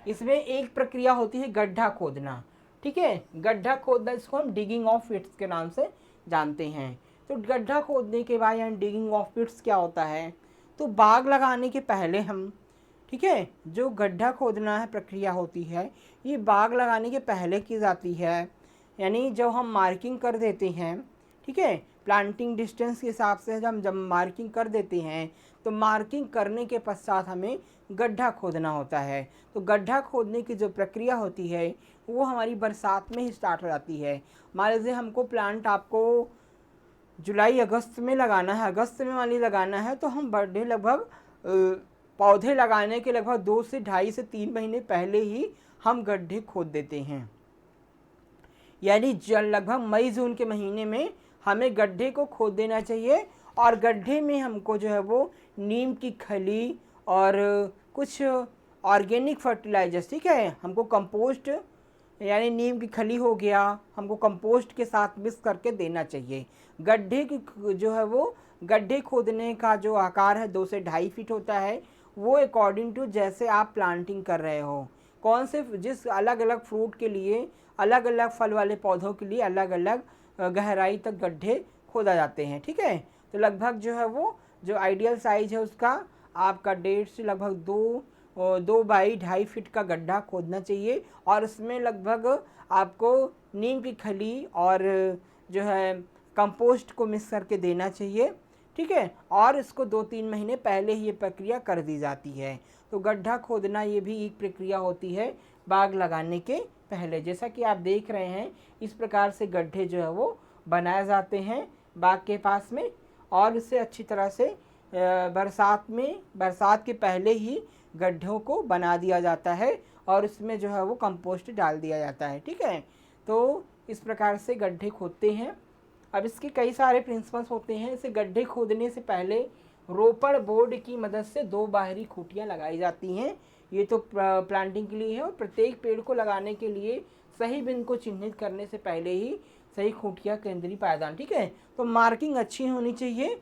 इसमें एक प्रक्रिया होती है गड्ढा खोदना। ठीक है, गड्ढा खोदना, इसको हम डिगिंग ऑफ पिट्स के नाम से जानते हैं। तो गड्ढा खोदने के बाद यानी डिगिंग ऑफ पिट्स क्या होता है, तो बाग लगाने के पहले हम, ठीक है, जो गड्ढा खोदना है प्रक्रिया होती है, ये बाग लगाने के पहले की जाती है। यानी जब हम मार्किंग कर देते हैं, ठीक है, प्लांटिंग डिस्टेंस के हिसाब से जब मार्किंग कर देते हैं, तो मार्किंग करने के पश्चात हमें गड्ढा खोदना होता है। तो गड्ढा खोदने की जो प्रक्रिया होती है वो हमारी बरसात में ही स्टार्ट हो जाती है। मान लीजिए हमको प्लांट आपको जुलाई अगस्त में लगाना है, अगस्त में वाली लगाना है, तो हम बड़े लगभग पौधे लगाने के लगभग 2 से 2.5 से 3 महीने पहले ही हम गड्ढे खोद देते हैं। यानी लगभग मई जून के महीने में हमें गड्ढे को खोद देना चाहिए और गड्ढे में हमको जो है वो नीम की खली और कुछ ऑर्गेनिक फर्टिलाइजर्स, ठीक है, हमको कंपोस्ट यानी नीम की खली हो गया, हमको कंपोस्ट के साथ मिक्स करके देना चाहिए। गड्ढे की जो है वो गड्ढे खोदने का जो आकार है 2 से 2.5 फीट होता है, वो अकॉर्डिंग टू जैसे आप प्लांटिंग कर रहे हो, कौन से जिस अलग अलग फ्रूट के लिए, अलग अलग फल वाले पौधों के लिए अलग अलग गहराई तक गड्ढे खोदा जाते हैं। ठीक है, तो लगभग जो है वो जो आइडियल साइज है उसका आपका 1.5 से लगभग 2 बाई 2.5 फीट का गड्ढा खोदना चाहिए और उसमें लगभग आपको नीम की खली और जो है कंपोस्ट को मिक्स करके देना चाहिए। ठीक है, और इसको 2-3 महीने पहले ही ये प्रक्रिया कर दी जाती है। तो गड्ढा खोदना ये भी एक प्रक्रिया होती है बाग लगाने के पहले। जैसा कि आप देख रहे हैं, इस प्रकार से गड्ढे जो है वो बनाए जाते हैं बाग के पास में और इसे अच्छी तरह से बरसात के पहले ही गड्ढों को बना दिया जाता है और इसमें जो है वो कंपोस्ट डाल दिया जाता है। ठीक है, तो इस प्रकार से गड्ढे खोदते हैं। अब इसके कई सारे प्रिंसिपल्स होते हैं। इसे गड्ढे खोदने से पहले रोपड़ बोर्ड की मदद से 2 बाहरी खूंटियाँ लगाई जाती हैं। ये तो प्लांटिंग के लिए है और प्रत्येक पेड़ को लगाने के लिए सही बिंदु को चिन्हित करने से पहले ही सही खूंटियाँ केंद्रीय पायदान। ठीक है, तो मार्किंग अच्छी होनी चाहिए।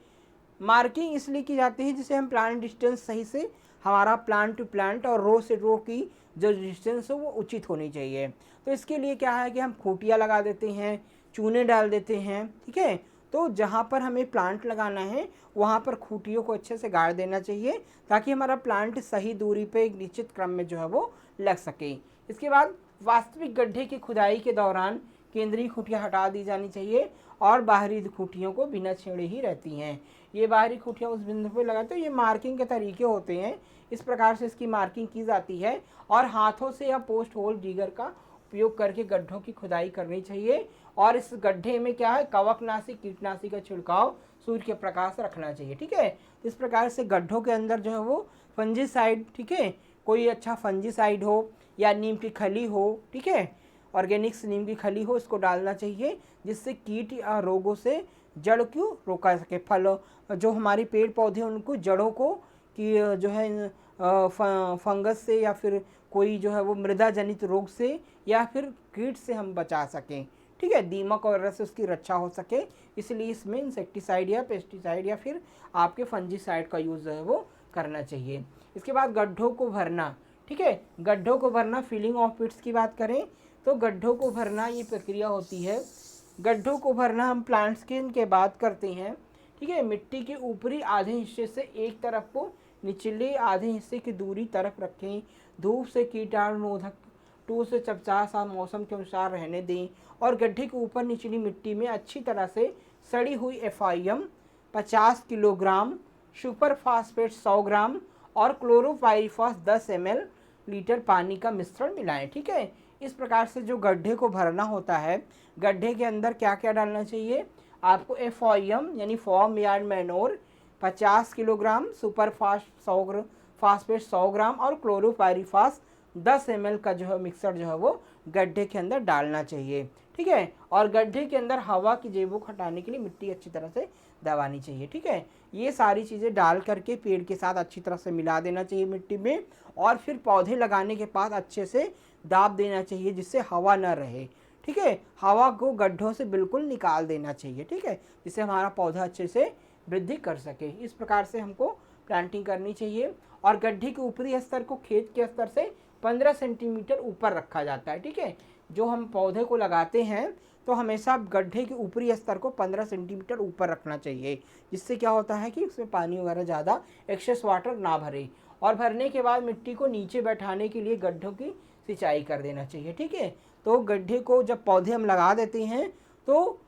मार्किंग इसलिए की जाती है जिससे हम प्लांट डिस्टेंस सही से, हमारा प्लांट टू प्लांट और रो से रो की जो डिस्टेंस हो वो उचित होनी चाहिए। तो इसके लिए क्या है कि हम खूंटियाँ लगा देते हैं, चूने डाल देते हैं। ठीक है, तो जहाँ पर हमें प्लांट लगाना है वहाँ पर खूंटियों को अच्छे से गाड़ देना चाहिए ताकि हमारा प्लांट सही दूरी पे एक निश्चित क्रम में जो है वो लग सके। इसके बाद वास्तविक गड्ढे की खुदाई के दौरान केंद्रीय खूंटियाँ हटा दी जानी चाहिए और बाहरी खूंटियों को बिना छेड़े ही रहती हैं। ये बाहरी खूंटियाँ उस बिंदु पर लगाते, तो ये मार्किंग के तरीके होते हैं। इस प्रकार से इसकी मार्किंग की जाती है और हाथों से या पोस्ट होल डिगर का उपयोग करके गड्ढों की खुदाई करनी चाहिए और इस गड्ढे में क्या है, कवकनाशी, कीटनाशी का छिड़काव सूर्य के प्रकाश से रखना चाहिए। ठीक है, इस प्रकार से गड्ढों के अंदर जो है वो फंजीसाइड, ठीक है, कोई अच्छा फंजीसाइड हो या नीम की खली हो, ठीक है, ऑर्गेनिक्स नीम की खली हो, इसको डालना चाहिए जिससे कीट या रोगों से जड़ को रोका सके। फल जो हमारे पेड़ पौधे उनको जड़ों को कि जो है फंगस से या फिर कोई जो है वो मृदा जनित रोग से या फिर कीट से हम बचा सकें। ठीक है, दीमक वगैरह से उसकी रक्षा हो सके, इसलिए इसमें इंसेक्टिसाइड या पेस्टिसाइड या फिर आपके फंजीसाइड का यूज़ जो है वो करना चाहिए। इसके बाद गड्ढों को भरना। ठीक है। गड्ढों को भरना, फिलिंग ऑफ पिट्स की बात करें तो गड्ढों को भरना ये प्रक्रिया होती है। गड्ढों को भरना हम प्लांट्स के बात करते हैं, ठीक है। मिट्टी के ऊपरी आधे हिस्से से एक तरफ को निचले आधे हिस्से की दूरी तरफ रखें। धूप से कीटाणुरोधक टू से चपचासा मौसम के अनुसार रहने दें और गड्ढे के ऊपर निचली मिट्टी में अच्छी तरह से सड़ी हुई FIM 50 kilogram, super phosphate 100 gram और क्लोरोपाइरीफॉस 10 ml लीटर पानी का मिश्रण मिलाएं, ठीक है। इस प्रकार से जो गड्ढे को भरना होता है, गड्ढे के अंदर क्या क्या डालना चाहिए आपको, FIM यानी farm yard manure 50 kilogram, super phosphate 100 gram और क्लोरोपाइरीफॉस 10 ml का जो है मिक्सर जो है वो गड्ढे के अंदर डालना चाहिए, ठीक है। और गड्ढे के अंदर हवा की जेबों को हटाने के लिए मिट्टी अच्छी तरह से दबानी चाहिए, ठीक है। ये सारी चीज़ें डाल करके पेड़ के साथ अच्छी तरह से मिला देना चाहिए मिट्टी में, और फिर पौधे लगाने के बाद अच्छे से दाब देना चाहिए जिससे हवा न रहे, ठीक है। हवा को गड्ढों से बिल्कुल निकाल देना चाहिए, ठीक है, जिससे हमारा पौधा अच्छे से वृद्धि कर सके। इस प्रकार से हमको प्लांटिंग करनी चाहिए। और गड्ढे के ऊपरी स्तर को खेत के स्तर से 15 सेंटीमीटर ऊपर रखा जाता है, ठीक है। जो हम पौधे को लगाते हैं तो हमेशा गड्ढे के ऊपरी स्तर को 15 सेंटीमीटर ऊपर रखना चाहिए, जिससे क्या होता है कि उसमें पानी वगैरह ज़्यादा एक्सेस वाटर ना भरे। और भरने के बाद मिट्टी को नीचे बैठाने के लिए गड्ढों की सिंचाई कर देना चाहिए, ठीक है। तो गड्ढे को जब पौधे हम लगा देते हैं तो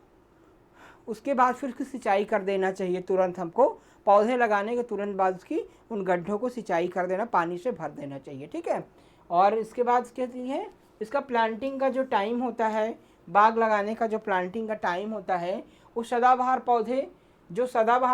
उसके बाद फिर उसकी सिंचाई कर देना चाहिए तुरंत। हमको पौधे लगाने के तुरंत बाद उसकी उन गड्ढों को सिंचाई कर देना, पानी से भर देना चाहिए, ठीक है। और इसके बाद कहती है इसका प्लांटिंग का जो टाइम होता है, बाग लगाने का जो प्लांटिंग का टाइम होता है, वो सदाबहार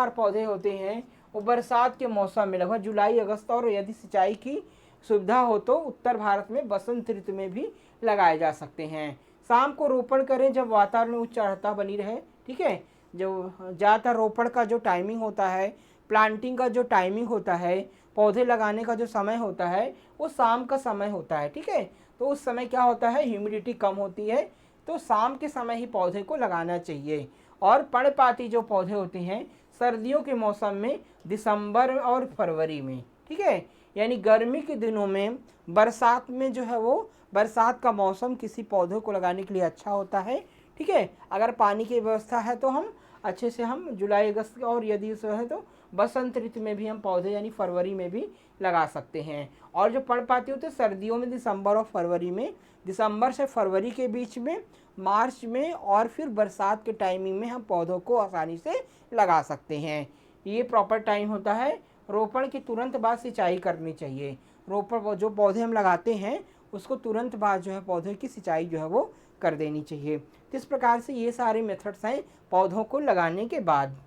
पौधे होते हैं वो बरसात के मौसम में लगभग जुलाई अगस्त, और यदि सिंचाई की सुविधा हो तो उत्तर भारत में बसंत ऋतु में भी लगाए जा सकते हैं। शाम को रोपण करें जब वातावरण में उच्च आर्द्रता बनी रहे, ठीक है। जो ज़्यादातर रोपण का जो टाइमिंग होता है, प्लांटिंग का जो टाइमिंग होता है, पौधे लगाने का जो समय होता है वो शाम का समय होता है, ठीक है। तो उस समय क्या होता है, ह्यूमिडिटी कम होती है, तो शाम के समय ही पौधे को लगाना चाहिए। और पर्णपाती जो पौधे होते हैं सर्दियों के मौसम में दिसंबर और फरवरी में, ठीक है। यानी गर्मी के दिनों में, बरसात में जो है वो बरसात का मौसम किसी पौधे को लगाने के लिए अच्छा होता है, ठीक है। अगर पानी की व्यवस्था है तो हम अच्छे से हम जुलाई अगस्त, और यदि उस है तो बसंत ऋतु में भी हम पौधे यानी फरवरी में भी लगा सकते हैं। और जो पर्णपाती होते हैं सर्दियों में दिसंबर और फरवरी में, दिसंबर से फरवरी के बीच में, मार्च में, और फिर बरसात के टाइमिंग में हम पौधों को आसानी से लगा सकते हैं। ये प्रॉपर टाइम होता है। रोपण के तुरंत बाद सिंचाई करनी चाहिए। रोपण जो पौधे हम लगाते हैं उसको तुरंत बाद जो है पौधे की सिंचाई जो है वो कर देनी चाहिए। तो इस प्रकार से ये सारे मेथड्स हैं पौधों को लगाने के बाद।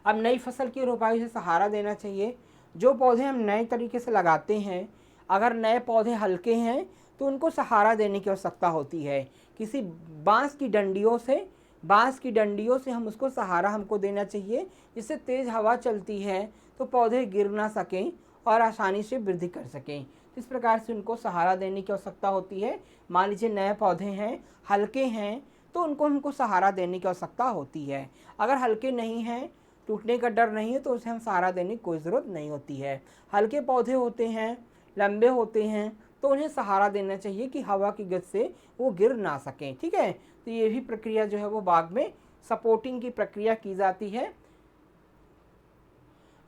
अब नई फसल की रोपाई से सहारा देना चाहिए। जो पौधे हम नए तरीके से लगाते हैं, अगर नए पौधे हल्के हैं तो उनको सहारा देने की आवश्यकता होती है। किसी बांस की डंडियों से हम उसको सहारा हमको देना चाहिए, जिससे तेज़ हवा चलती है तो पौधे गिर ना सकें और आसानी से वृद्धि कर सकें। इस प्रकार से उनको सहारा देने की आवश्यकता होती है। मान लीजिए नए पौधे हैं, हल्के हैं, तो उनको हमको सहारा देने की आवश्यकता होती है। अगर हल्के नहीं हैं, टूटने का डर नहीं है, तो उसे हम सहारा देने की कोई ज़रूरत नहीं होती है। हल्के पौधे होते हैं, लंबे होते हैं, तो उन्हें सहारा देना चाहिए कि हवा की गति से वो गिर ना सकें, ठीक है। तो ये भी प्रक्रिया जो है वो बाग में सपोर्टिंग की प्रक्रिया की जाती है।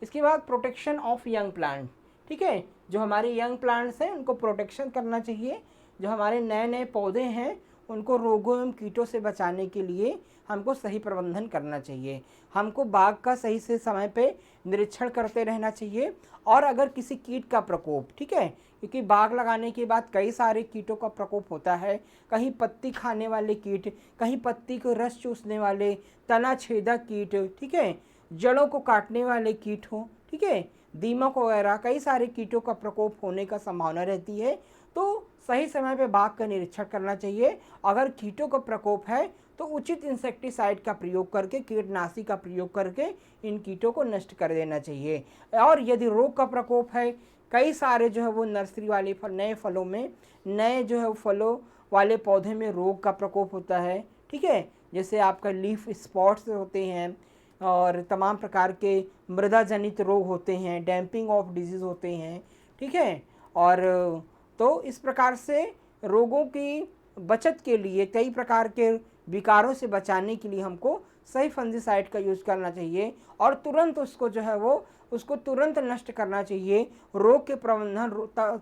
इसके बाद प्रोटेक्शन ऑफ यंग प्लांट, ठीक है। जो हमारे यंग प्लांट्स हैं उनको प्रोटेक्शन करना चाहिए। जो हमारे नए नए पौधे हैं उनको रोगों एवं कीटों से बचाने के लिए हमको सही प्रबंधन करना चाहिए। हमको बाग का सही से समय पे निरीक्षण करते रहना चाहिए। और अगर किसी कीट का प्रकोप, ठीक है, क्योंकि बाग लगाने के बाद कई सारे कीटों का प्रकोप होता है। कहीं पत्ती खाने वाले कीट, कहीं पत्ती को रस चूसने वाले, तना छेदक कीट, ठीक है, जड़ों को काटने वाले कीट हो, ठीक है, दीमक वगैरह कई सारे कीटों का प्रकोप होने का संभावना रहती है। तो सही समय पे बाग का निरीक्षण करना चाहिए। अगर कीटों का प्रकोप है तो उचित इंसेक्टिसाइड का प्रयोग करके, कीटनाशी का प्रयोग करके इन कीटों को नष्ट कर देना चाहिए। और यदि रोग का प्रकोप है, कई सारे जो है वो नर्सरी वाले नए फलों में, नए जो है फलों वाले पौधे में रोग का प्रकोप होता है, ठीक है, जैसे आपका लीफ स्पॉट्स होते हैं और तमाम प्रकार के मृदा जनित रोग होते हैं, डैम्पिंग ऑफ डिजीज़ होते हैं, ठीक है। और तो इस प्रकार से रोगों की बचत के लिए, कई प्रकार के विकारों से बचाने के लिए हमको सही फंजीसाइड का यूज़ करना चाहिए और तुरंत उसको जो है वो उसको तुरंत नष्ट करना चाहिए। रोग के प्रबंधन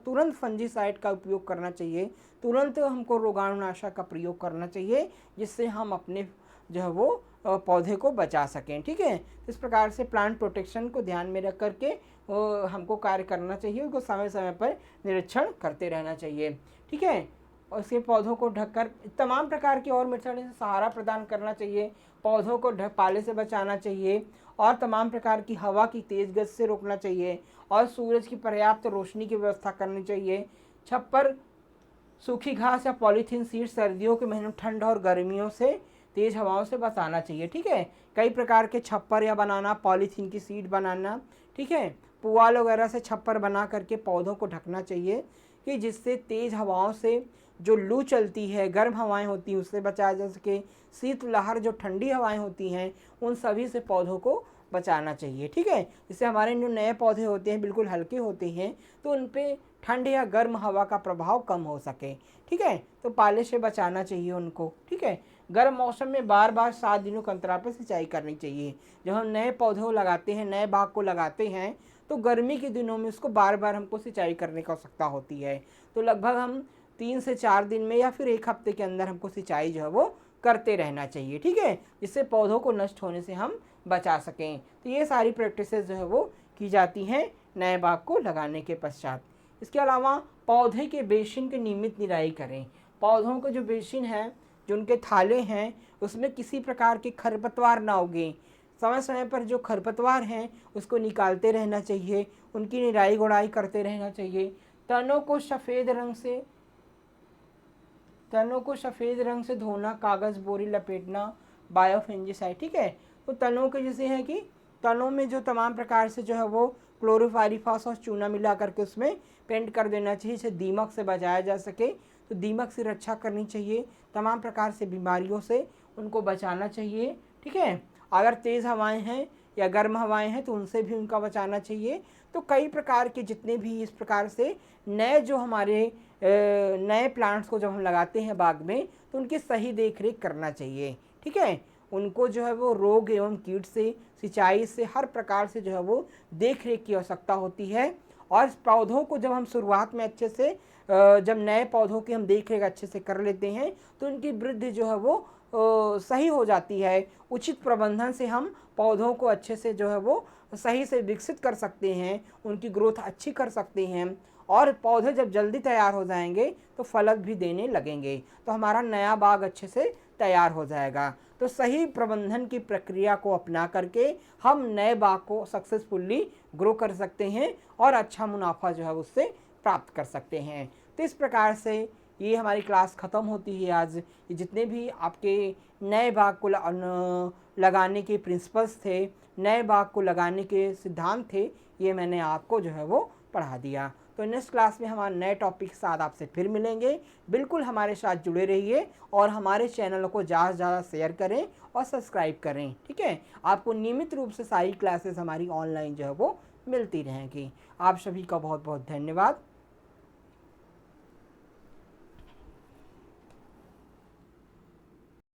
तुरंत फंजीसाइड का उपयोग करना चाहिए, तुरंत हमको रोगाणुनाशक का प्रयोग करना चाहिए, जिससे हम अपने जो है वो पौधे को बचा सकें। ठीक है, इस प्रकार से प्लांट प्रोटेक्शन को ध्यान में रख करके हमको कार्य करना चाहिए, उसको समय समय पर निरीक्षण करते रहना चाहिए। ठीक है, और उसके पौधों को ढककर तमाम प्रकार के और मेथड से सहारा प्रदान करना चाहिए, पौधों को पाले से बचाना चाहिए और तमाम प्रकार की हवा की तेज गति से रोकना चाहिए और सूरज की पर्याप्त रोशनी की व्यवस्था करनी चाहिए। छप्पर, सूखी घास या पॉलीथीन सीट सर्दियों के महीनों ठंड और गर्मियों से तेज हवाओं से बचाना चाहिए। ठीक है, कई प्रकार के छप्पर या बनाना, पॉलीथीन की सीट बनाना, ठीक है, पुआल वगैरह से छप्पर बना करके पौधों को ढकना चाहिए कि जिससे तेज हवाओं से जो लू चलती है, गर्म हवाएं होती हैं, उससे बचाया जा सके। शीतलहर जो ठंडी हवाएं होती हैं, उन सभी से पौधों को बचाना चाहिए। ठीक है, जिससे हमारे जो नए पौधे होते हैं बिल्कुल हल्के होते हैं, तो उन पे ठंड या गर्म हवा का प्रभाव कम हो सके। ठीक है, तो पाले से बचाना चाहिए उनको। ठीक है, गर्म मौसम में बार बार 7 दिनों के अंतराल पर सिंचाई करनी चाहिए। जब हम नए पौधे लगाते हैं, नए बाग को लगाते हैं, तो गर्मी के दिनों में उसको बार बार हमको सिंचाई करने की आवश्यकता होती है। तो लगभग हम 3 से 4 दिन में या फिर 1 हफ्ते के अंदर हमको सिंचाई जो है वो करते रहना चाहिए। ठीक है, जिससे पौधों को नष्ट होने से हम बचा सकें। तो ये सारी प्रैक्टिसेस जो है वो की जाती हैं नए बाग को लगाने के पश्चात। इसके अलावा पौधे के बेसिन की नियमित निराई करें। पौधों के जो बेसिन है, जो उनके थाले हैं, उसमें किसी प्रकार के खरपतवार ना उगें। समय समय पर जो खरपतवार हैं उसको निकालते रहना चाहिए, उनकी निराई गुड़ाई करते रहना चाहिए। तनों को सफ़ेद रंग से धोना, कागज़ बोरी लपेटना, बायोफंजीसाइड। ठीक है, तो तनों के जैसे है कि तनों में जो तमाम प्रकार से जो है वो क्लोरोफाइरीफॉस और चूना मिला करके उसमें पेंट कर देना चाहिए, जिसे दीमक से बचाया जा सके। तो दीमक से रक्षा करनी चाहिए, तमाम प्रकार से बीमारियों से उनको बचाना चाहिए। ठीक है, अगर तेज़ हवाएं हैं या गर्म हवाएं हैं तो उनसे भी उनका बचाना चाहिए। तो कई प्रकार के जितने भी इस प्रकार से नए जो हमारे नए प्लांट्स को जब हम लगाते हैं बाग में, तो उनकी सही देख रेख करना चाहिए। ठीक है, उनको जो है वो रोग एवं कीट से, सिंचाई से, हर प्रकार से जो है वो देख रेख की आवश्यकता होती है। और पौधों को जब हम शुरुआत में अच्छे से जब नए पौधों की हम देख रेख अच्छे से कर लेते हैं तो उनकी वृद्धि जो है वो सही हो जाती है। उचित प्रबंधन से हम पौधों को अच्छे से जो है वो सही से विकसित कर सकते हैं, उनकी ग्रोथ अच्छी कर सकते हैं और पौधे जब जल्दी तैयार हो जाएंगे तो फल भी देने लगेंगे, तो हमारा नया बाग अच्छे से तैयार हो जाएगा। तो सही प्रबंधन की प्रक्रिया को अपना करके हम नए बाग को सक्सेसफुली ग्रो कर सकते हैं और अच्छा मुनाफा जो है उससे प्राप्त कर सकते हैं। तो इस प्रकार से ये हमारी क्लास ख़त्म होती है आज। ये जितने भी आपके नए बाग को लगाने के प्रिंसिपल्स थे, नए बाग को लगाने के सिद्धांत थे, ये मैंने आपको जो है वो पढ़ा दिया। तो नेक्स्ट क्लास में हमारे नए टॉपिक के साथ आपसे फिर मिलेंगे। बिल्कुल हमारे साथ जुड़े रहिए और हमारे चैनल को ज़्यादा से ज़्यादा शेयर करें और सब्सक्राइब करें। ठीक है, आपको नियमित रूप से सारी क्लासेस हमारी ऑनलाइन जो है वो मिलती रहेंगी। आप सभी का बहुत बहुत धन्यवाद।